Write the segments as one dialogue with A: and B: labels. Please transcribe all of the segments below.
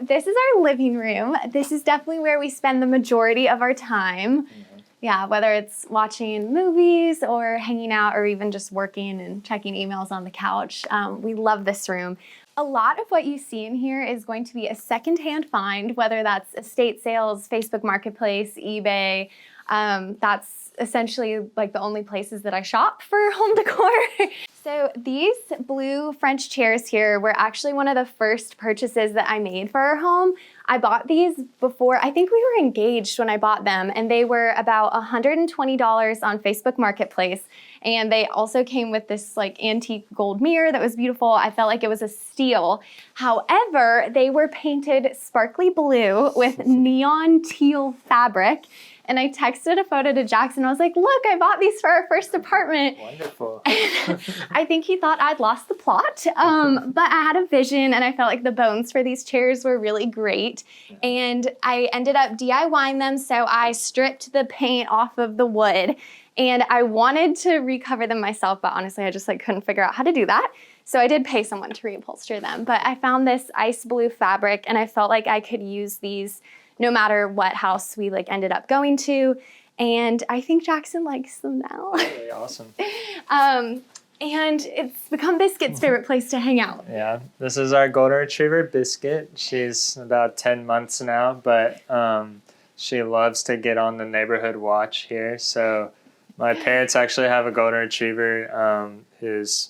A: this is our living room. This is definitely where we spend the majority of our time. Mm-hmm. Yeah, whether it's watching movies or hanging out or even just working and checking emails on the couch. We love this room. A lot of what you see in here is going to be a secondhand find, whether that's estate sales, Facebook Marketplace, eBay. That's essentially like the only places that I shop for home decor. So these blue French chairs here were actually one of the first purchases that I made for our home. I bought these before, I think we were engaged when I bought them, and they were about $120 on Facebook Marketplace. And they also came with this like antique gold mirror that was beautiful. I felt like it was a steal. However, they were painted sparkly blue with neon teal fabric. And I texted a photo to Jackson. I was like, look, I bought these for our first apartment.
B: Wonderful.
A: I think he thought I'd lost the plot. But I had a vision and I felt like the bones for these chairs were really great. And I ended up DIYing them. So I stripped the paint off of the wood and I wanted to recover them myself. But honestly, I just like couldn't figure out how to do that. So I did pay someone to reupholster them. But I found this ice blue fabric and I felt like I could use these no matter what house we like ended up going to. And I think Jackson likes them now.
B: Really awesome.
A: And it's become Biscuit's favorite place to hang out.
B: Yeah, this is our golden retriever, Biscuit. She's about 10 months now, but she loves to get on the neighborhood watch here. So my parents actually have a golden retriever who's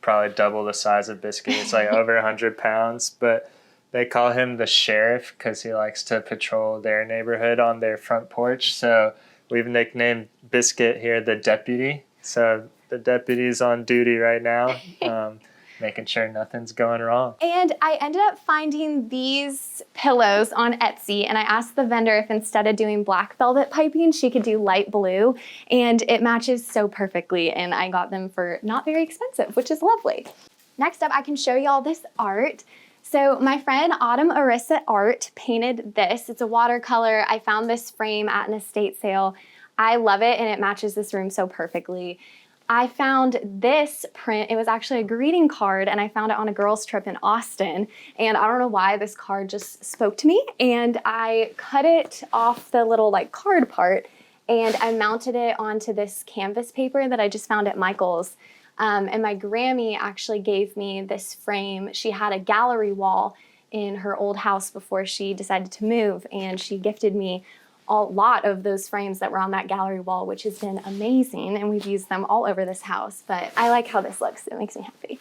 B: probably double the size of Biscuit. It's like over 100 pounds, but they call him the sheriff because he likes to patrol their neighborhood on their front porch. So we've nicknamed Biscuit here the deputy. So the deputy's on duty right now, making sure nothing's going wrong.
A: And I ended up finding these pillows on Etsy, and I asked the vendor if instead of doing black velvet piping, she could do light blue, and it matches so perfectly, and I got them for not very expensive, which is lovely. Next up, I can show y'all this art. So my friend Autumn Arissa Art painted this. It's a watercolor. I found this frame at an estate sale. I love it and it matches this room so perfectly. I found this print. It was actually a greeting card and I found it on a girls trip in Austin. And I don't know why this card just spoke to me. And I cut it off the little like card part and I mounted it onto this canvas paper that I just found at Michael's. And my Grammy actually gave me this frame. She had a gallery wall in her old house before she decided to move, and she gifted me a lot of those frames that were on that gallery wall, which has been amazing, and we've used them all over this house, but I like how this looks. It makes me happy.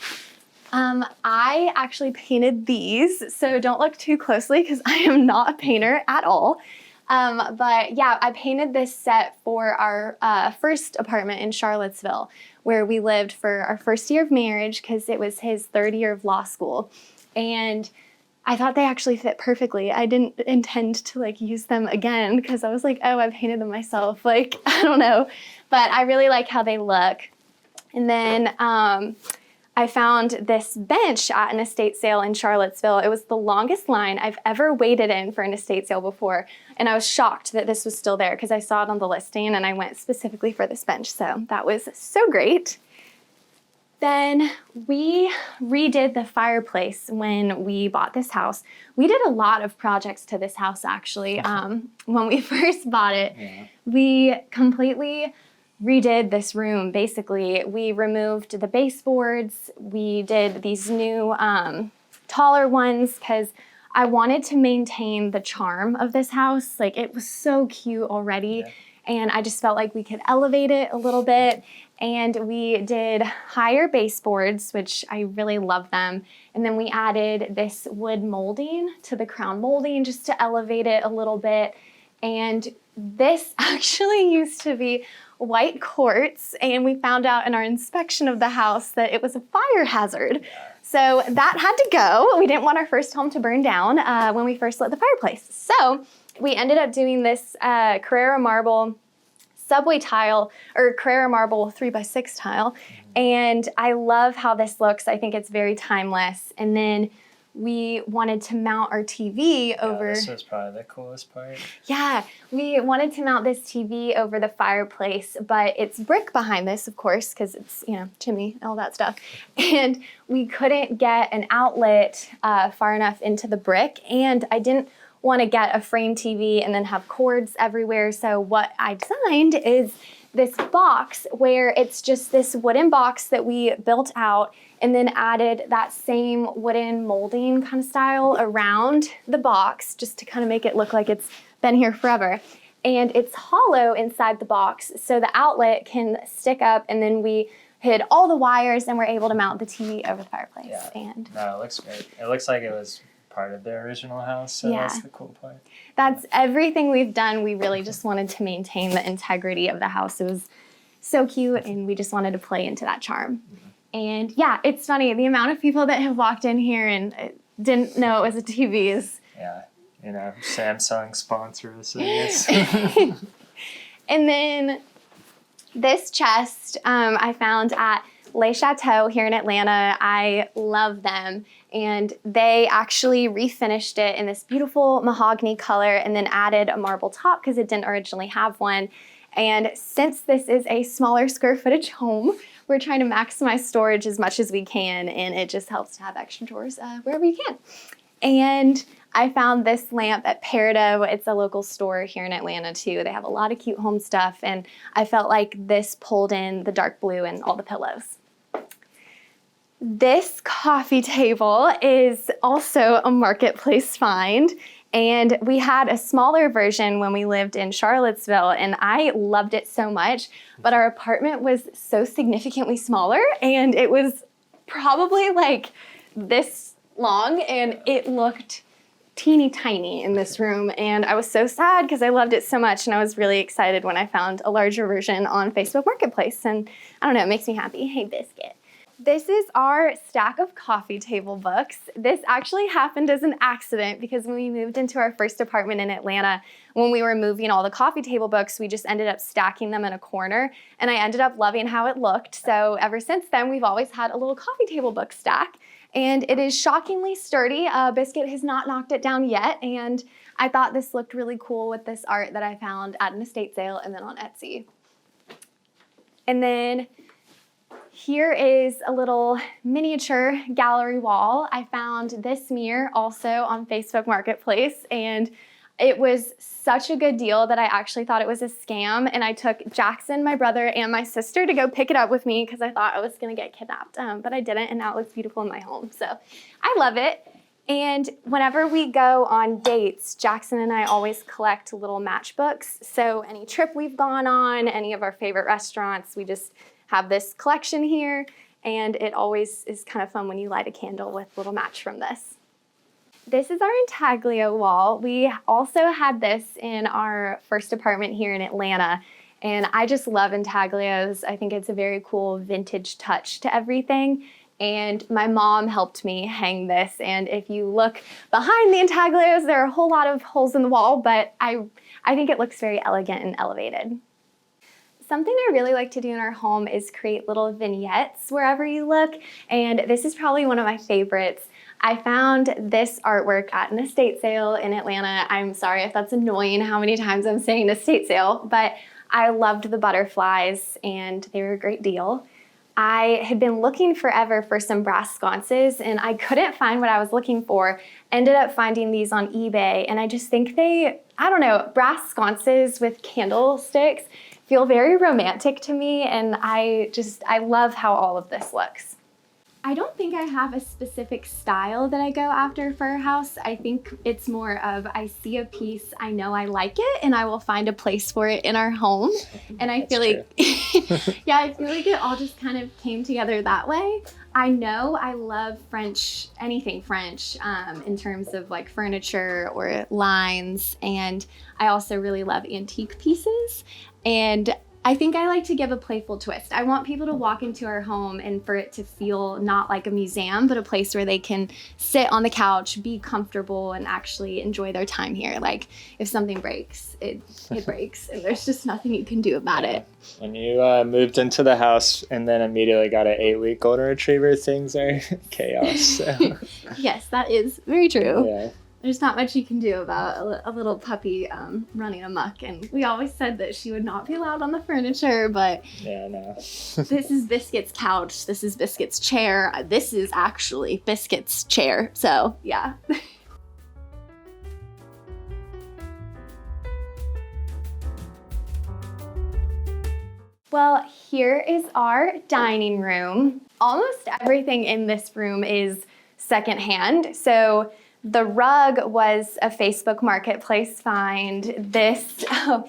A: I actually painted these, so don't look too closely because I am not a painter at all. But yeah, I painted this set for our first apartment in Charlottesville, where we lived for our first year of marriage because it was his third year of law school. And I thought they actually fit perfectly. I didn't intend to like use them again because I was like, oh, I painted them myself. Like, I don't know. But I really like how they look. And then I found this bench at an estate sale in Charlottesville. It was the longest line I've ever waited in for an estate sale before. And I was shocked that this was still there because I saw it on the listing and I went specifically for this bench. So that was so great. Then we redid the fireplace when we bought this house. We did a lot of projects to this house actually. When we first bought it, we completely redid this room. Basically, we removed the baseboards. We did these new taller ones because I wanted to maintain the charm of this house. Like it was so cute already. And I just felt like we could elevate it a little bit. And we did higher baseboards, which I really love them. And then we added this wood molding to the crown molding just to elevate it a little bit. And this actually used to be white quartz, and we found out in our inspection of the house that it was a fire hazard. So that had to go. We didn't want our first home to burn down when we first lit the fireplace. So we ended up doing this Carrara marble subway tile, or Carrara marble 3x6 tile. And I love how this looks. I think it's very timeless. And then we wanted to mount our TV over.
B: This was probably the coolest part.
A: Yeah, we wanted to mount this TV over the fireplace, but it's brick behind this, of course, because it's, chimney, all that stuff. And we couldn't get an outlet far enough into the brick, and I didn't want to get a frame TV and then have cords everywhere. So what I designed is this box where it's just this wooden box that we built out and then added that same wooden molding kind of style around the box just to kind of make it look like it's been here forever. And it's hollow inside the box so the outlet can stick up, and then we hid all the wires and we're able to mount the TV over the fireplace.
B: Yeah.
A: And
B: no, it looks great. It looks like it was part of the original house, so that's the cool part.
A: That's everything we've done. We really just wanted to maintain the integrity of the house. It was so cute, and we just wanted to play into that charm. And yeah, it's funny, the amount of people that have walked in here and didn't know it was a TV is...
B: Yeah, Samsung sponsor us, I guess.
A: And then this chest I found at Le Chateau here in Atlanta. I love them. And they actually refinished it in this beautiful mahogany color and then added a marble top because it didn't originally have one. And since this is a smaller square footage home, we're trying to maximize storage as much as we can, and it just helps to have extra drawers wherever you can. And I found this lamp at Peridot. It's a local store here in Atlanta too. They have a lot of cute home stuff, and I felt like this pulled in the dark blue and all the pillows. This coffee table is also a marketplace find, and we had a smaller version when we lived in Charlottesville, and I loved it so much, but our apartment was so significantly smaller, and it was probably like this long, and it looked teeny tiny in this room, and I was so sad because I loved it so much, and I was really excited when I found a larger version on Facebook Marketplace, and I don't know, it makes me happy. Hey, Biscuit. This is our stack of coffee table books. This actually happened as an accident because when we moved into our first apartment in Atlanta, when we were moving all the coffee table books, we just ended up stacking them in a corner, and I ended up loving how it looked. So ever since then, we've always had a little coffee table book stack, and it is shockingly sturdy. Biscuit has not knocked it down yet, and I thought this looked really cool with this art that I found at an estate sale and then on Etsy. And then here is a little miniature gallery wall. I found this mirror also on Facebook Marketplace, and it was such a good deal that I actually thought it was a scam, and I took Jackson, my brother, and my sister to go pick it up with me because I thought I was going to get kidnapped, but I didn't, and now it looks beautiful in my home. So I love it. And whenever we go on dates, Jackson and I always collect little matchbooks. So any trip we've gone on, any of our favorite restaurants, we just have this collection here, and it always is kind of fun when you light a candle with a little match from this. This is our Intaglio wall. We also had this in our first apartment here in Atlanta, and I just love Intaglios. I think it's a very cool vintage touch to everything, and my mom helped me hang this, and if you look behind the Intaglios, there are a whole lot of holes in the wall, but I think it looks very elegant and elevated. Something I really like to do in our home is create little vignettes wherever you look, and this is probably one of my favorites. I found this artwork at an estate sale in Atlanta. I'm sorry if that's annoying how many times I'm saying estate sale, but I loved the butterflies and they were a great deal. I had been looking forever for some brass sconces and I couldn't find what I was looking for. Ended up finding these on eBay, and I just think brass sconces with candlesticks feel very romantic to me, and I love how all of this looks. I don't think I have a specific style that I go after for a house. I think it's more of I see a piece, I know I like it, and I will find a place for it in our home. And I feel like, yeah, I feel like it all just kind of came together that way. I know I love French, anything French, in terms of like furniture or lines, and I also really love antique pieces. And I think I like to give a playful twist. I want people to walk into our home and for it to feel not like a museum, but a place where they can sit on the couch, be comfortable, and actually enjoy their time here. Like, if something breaks, it breaks, and there's just nothing you can do about it.
B: When you moved into the house and then immediately got an 8-week golden retriever, things are chaos. So.
A: Yes, that is very true.
B: Yeah.
A: There's not much you can do about a little puppy running amok. And we always said that she would not be allowed on the furniture, but
B: yeah, no.
A: This is Biscuit's couch. This is Biscuit's chair. This is actually Biscuit's chair. So, yeah. Well, here is our dining room. Almost everything in this room is secondhand. So the rug was a Facebook Marketplace find. This, hi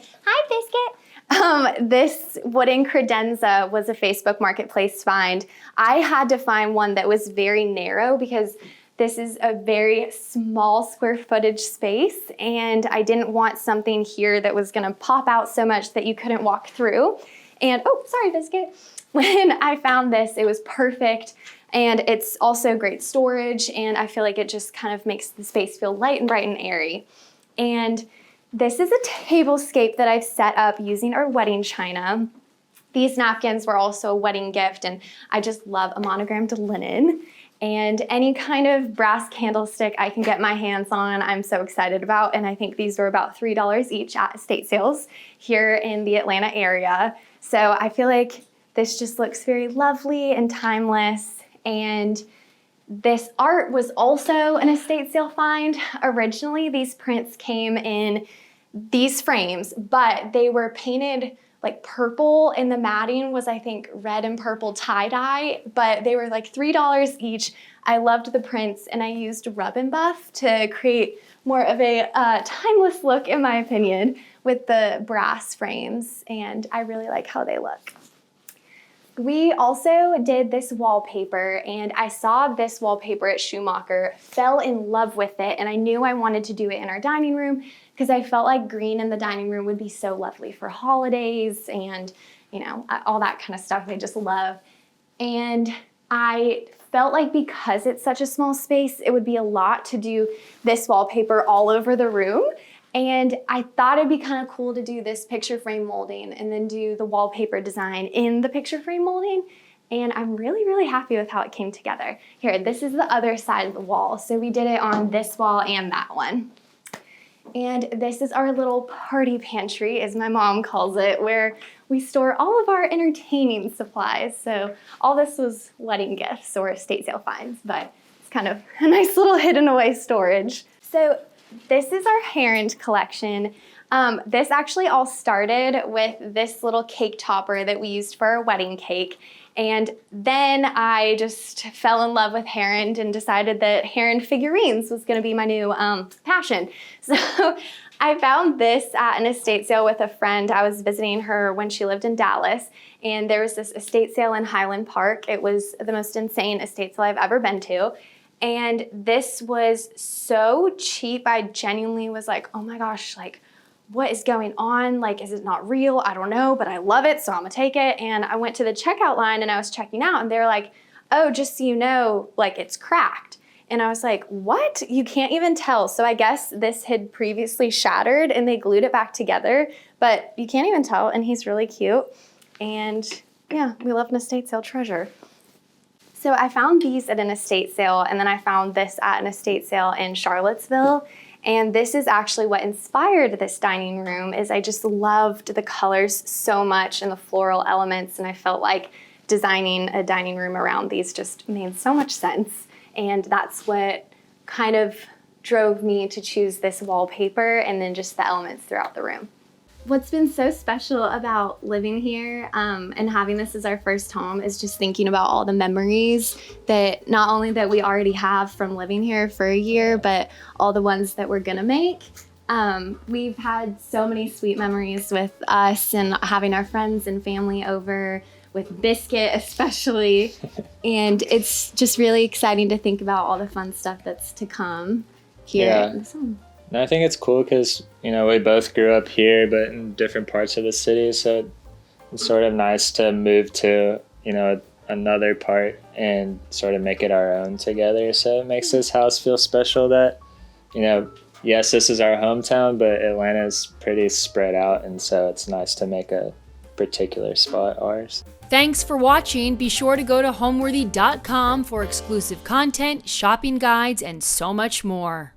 A: Biscuit. This wooden credenza was a Facebook Marketplace find. I had to find one that was very narrow because this is a very small square footage space, and I didn't want something here that was gonna pop out so much that you couldn't walk through. And, oh, sorry, Biscuit. When I found this, it was perfect. And it's also great storage, and I feel like it just kind of makes the space feel light and bright and airy. And this is a tablescape that I've set up using our wedding china. These napkins were also a wedding gift, and I just love a monogrammed linen. And any kind of brass candlestick I can get my hands on, I'm so excited about. And I think these were about $3 each at estate sales here in the Atlanta area. So I feel like this just looks very lovely and timeless. And this art was also an estate sale find. Originally, these prints came in these frames, but they were painted like purple, and the matting was, I think, red and purple tie-dye, but they were like $3 each. I loved the prints, and I used Rub and Buff to create more of a timeless look, in my opinion, with the brass frames, and I really like how they look. We also did this wallpaper, and I saw this wallpaper at Schumacher, fell in love with it, and I knew I wanted to do it in our dining room because I felt like green in the dining room would be so lovely for holidays and, you know, all that kind of stuff I just love. And I felt like because it's such a small space, it would be a lot to do this wallpaper all over the room. And I thought it'd be kind of cool to do this picture frame molding and then do the wallpaper design in the picture frame molding. And I'm really, really happy with how it came together. Here, this is the other side of the wall. So we did it on this wall and that one. And this is our little party pantry, as my mom calls it, where we store all of our entertaining supplies. So all this was wedding gifts or estate sale finds, but it's kind of a nice little hidden away storage. So this is our Heron collection. This actually all started with this little cake topper that we used for our wedding cake. And then I just fell in love with Heron and decided that Heron figurines was going to be my new passion. So I found this at an estate sale with a friend. I was visiting her when she lived in Dallas, and there was this estate sale in Highland Park. It was the most insane estate sale I've ever been to. And this was so cheap. I genuinely was like, oh my gosh, like, what is going on? Like, is it not real? I don't know, but I love it, so I'm gonna take it. And I went to the checkout line and I was checking out, and they were like, oh, just so you know, like, it's cracked. And I was like, what? You can't even tell. So I guess this had previously shattered and they glued it back together, but you can't even tell, and he's really cute. And yeah, we love an estate sale treasure. So I found these at an estate sale, and then I found this at an estate sale in Charlottesville. And this is actually what inspired this dining room. Is I just loved the colors so much and the floral elements, and I felt like designing a dining room around these just made so much sense. And that's what kind of drove me to choose this wallpaper and then just the elements throughout the room. What's been so special about living here and having this as our first home is just thinking about all the memories that not only that we already have from living here for a year, but all the ones that we're gonna make. We've had so many sweet memories with us and having our friends and family over, with Biscuit especially. And it's just really exciting to think about all the fun stuff that's to come here in this home.
B: And I think it's cool because, you know, we both grew up here, but in different parts of the city. So it's sort of nice to move to, another part and sort of make it our own together. So it makes this house feel special that, yes, this is our hometown, but Atlanta's pretty spread out. And so it's nice to make a particular spot ours.
C: Thanks for watching. Be sure to go to homeworthy.com for exclusive content, shopping guides, and so much more.